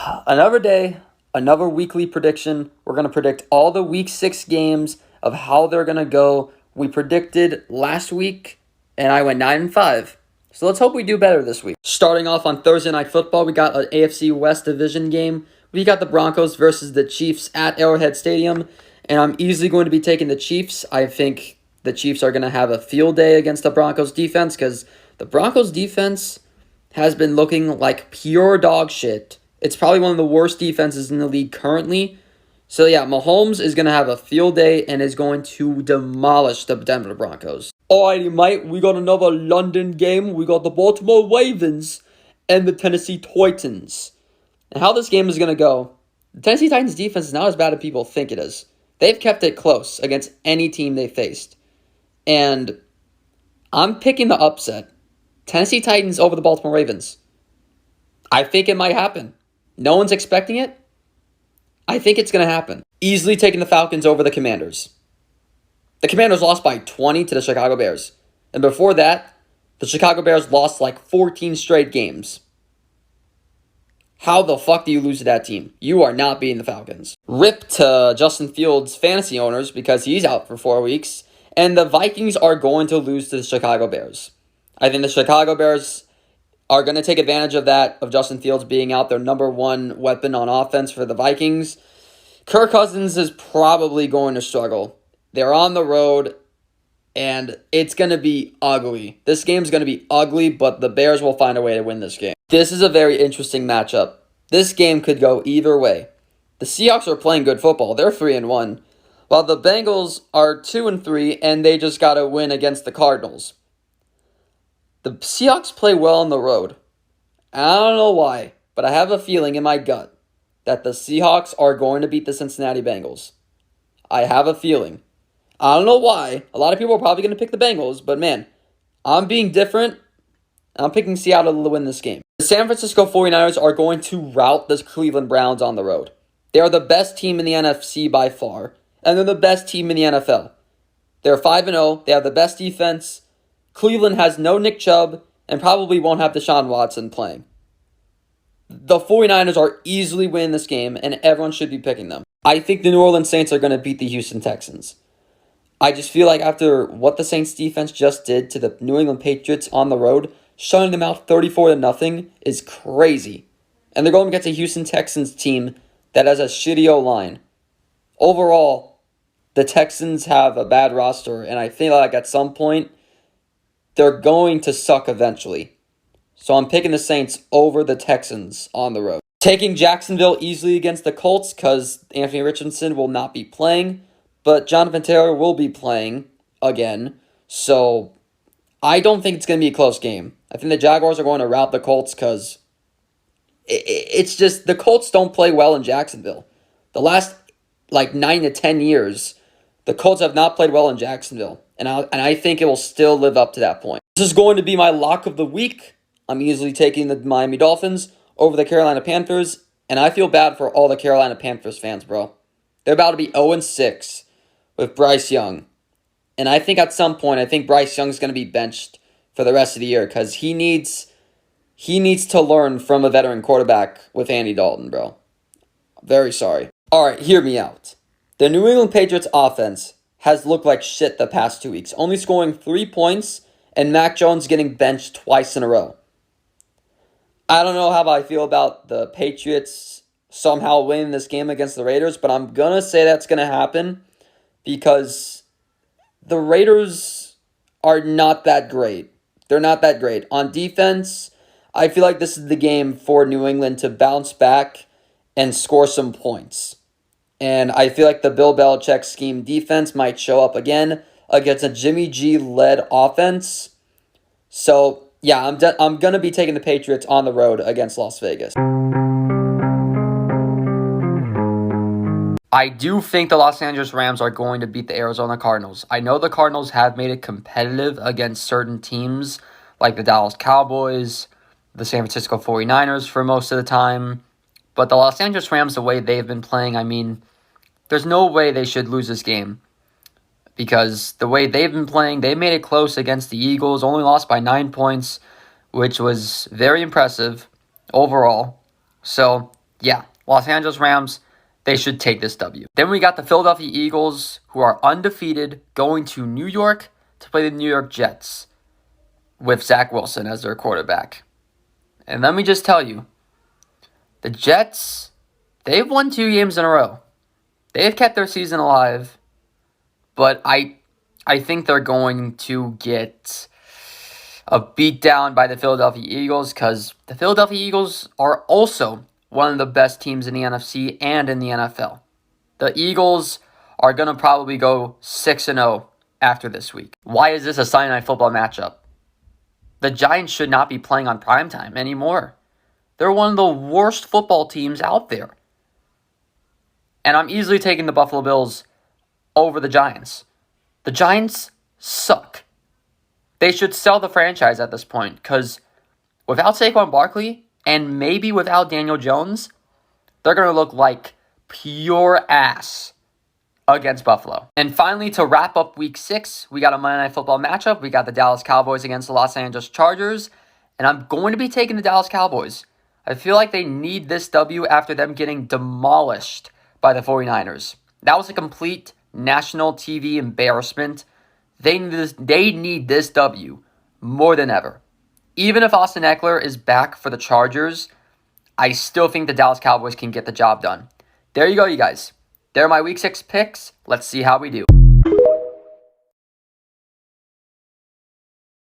Another day, another weekly prediction. We're going to predict all the week 6 games of how they're going to go. We predicted last week, and I went 9-5. So let's hope we do better this week. Starting off on Thursday Night Football, we got an AFC West division game. We got the Broncos versus the Chiefs at Arrowhead Stadium, and I'm easily going to be taking the Chiefs. I think the Chiefs are going to have a field day against the Broncos defense because the Broncos defense has been looking like pure dog shit. It's probably one of the worst defenses in the league currently. So yeah, Mahomes is going to have a field day and is going to demolish the Denver Broncos. Alrighty, mate, we got another London game. We got the Baltimore Ravens and the Tennessee Titans. And how this game is going to go, the Tennessee Titans defense is not as bad as people think it is. They've kept it close against any team they faced. And I'm picking the upset. Tennessee Titans over the Baltimore Ravens. I think it might happen. No one's expecting it. I think it's going to happen. Easily taking the Falcons over the Commanders. The Commanders lost by 20 to the Chicago Bears. And before that, the Chicago Bears lost like 14 straight games. How the fuck do you lose to that team? You are not beating the Falcons. Rip to Justin Fields' fantasy owners because he's out for 4 weeks. And the Vikings are going to lose to the Chicago Bears. I think the Chicago Bears are going to take advantage of that, of Justin Fields being out, their number one weapon on offense for the Vikings. Kirk Cousins is probably going to struggle. They're on the road, and it's going to be ugly. This game's going to be ugly, but the Bears will find a way to win this game. This is a very interesting matchup. This game could go either way. The Seahawks are playing good football. They're 3-1, while the Bengals are 2-3, and they just got to win against the Cardinals. The Seahawks play well on the road. I don't know why, but I have a feeling in my gut that the Seahawks are going to beat the Cincinnati Bengals. I have a feeling. I don't know why. A lot of people are probably going to pick the Bengals, but man, I'm being different. I'm picking Seattle to win this game. The San Francisco 49ers are going to rout the Cleveland Browns on the road. They are the best team in the NFC by far, and they're the best team in the NFL. They're 5-0. They have the best defense. Cleveland has no Nick Chubb and probably won't have Deshaun Watson playing. The 49ers are easily winning this game, and everyone should be picking them. I think the New Orleans Saints are going to beat the Houston Texans. I just feel like after what the Saints defense just did to the New England Patriots on the road, shutting them out 34-0 is crazy. And they're going against a Houston Texans team that has a shitty O-line. Overall, the Texans have a bad roster, and I feel like at some point, they're going to suck eventually. So I'm picking the Saints over the Texans on the road. Taking Jacksonville easily against the Colts because Anthony Richardson will not be playing, but Jonathan Taylor will be playing again. So I don't think it's going to be a close game. I think the Jaguars are going to rout the Colts because it's just the Colts don't play well in Jacksonville. The last 9 to 10 years, the Colts have not played well in Jacksonville. And I think it will still live up to that point. This is going to be my lock of the week. I'm easily taking the Miami Dolphins over the Carolina Panthers. And I feel bad for all the Carolina Panthers fans, bro. They're about to be 0-6 with Bryce Young. And I think at some point, I think Bryce Young's going to be benched for the rest of the year. Because he needs to learn from a veteran quarterback with Andy Dalton, bro. Very sorry. Alright, hear me out. The New England Patriots offense has looked like shit the past 2 weeks, only scoring 3 points and Mac Jones getting benched twice in a row. I don't know how I feel about the Patriots somehow winning this game against the Raiders, but I'm going to say that's going to happen because the Raiders are not that great. They're not that great. On defense, I feel like this is the game for New England to bounce back and score some points. And I feel like the Bill Belichick scheme defense might show up again against a Jimmy G-led offense. So, yeah, I'm going to be taking the Patriots on the road against Las Vegas. I do think the Los Angeles Rams are going to beat the Arizona Cardinals. I know the Cardinals have made it competitive against certain teams like the Dallas Cowboys, the San Francisco 49ers for most of the time. But the Los Angeles Rams, the way they've been playing, I mean, there's no way they should lose this game. Because the way they've been playing, they made it close against the Eagles, only lost by 9 points, which was very impressive overall. So, Yeah, Los Angeles Rams, they should take this W. Then we got the Philadelphia Eagles, who are undefeated, going to New York to play the New York Jets with Zach Wilson as their quarterback. And let me just tell you, the Jets, they've won 2 games in a row. They've kept their season alive, but I think they're going to get a beatdown by the Philadelphia Eagles because the Philadelphia Eagles are also one of the best teams in the NFC and in the NFL. The Eagles are going to probably go 6-0 after this week. Why is this a Sunday Night Football matchup? The Giants should not be playing on primetime anymore. They're one of the worst football teams out there. And I'm easily taking the Buffalo Bills over the Giants. The Giants suck. They should sell the franchise at this point because without Saquon Barkley and maybe without Daniel Jones, they're going to look like pure ass against Buffalo. And finally, to wrap up Week 6, we got a Monday Night Football matchup. We got the Dallas Cowboys against the Los Angeles Chargers, and I'm going to be taking the Dallas Cowboys. I feel like they need this W after them getting demolished by the 49ers. That was a complete national TV embarrassment. They need this W more than ever. Even if Austin Eckler is back for the Chargers, I still think the Dallas Cowboys can get the job done. There you go, you guys. There are my Week 6 picks. Let's see how we do.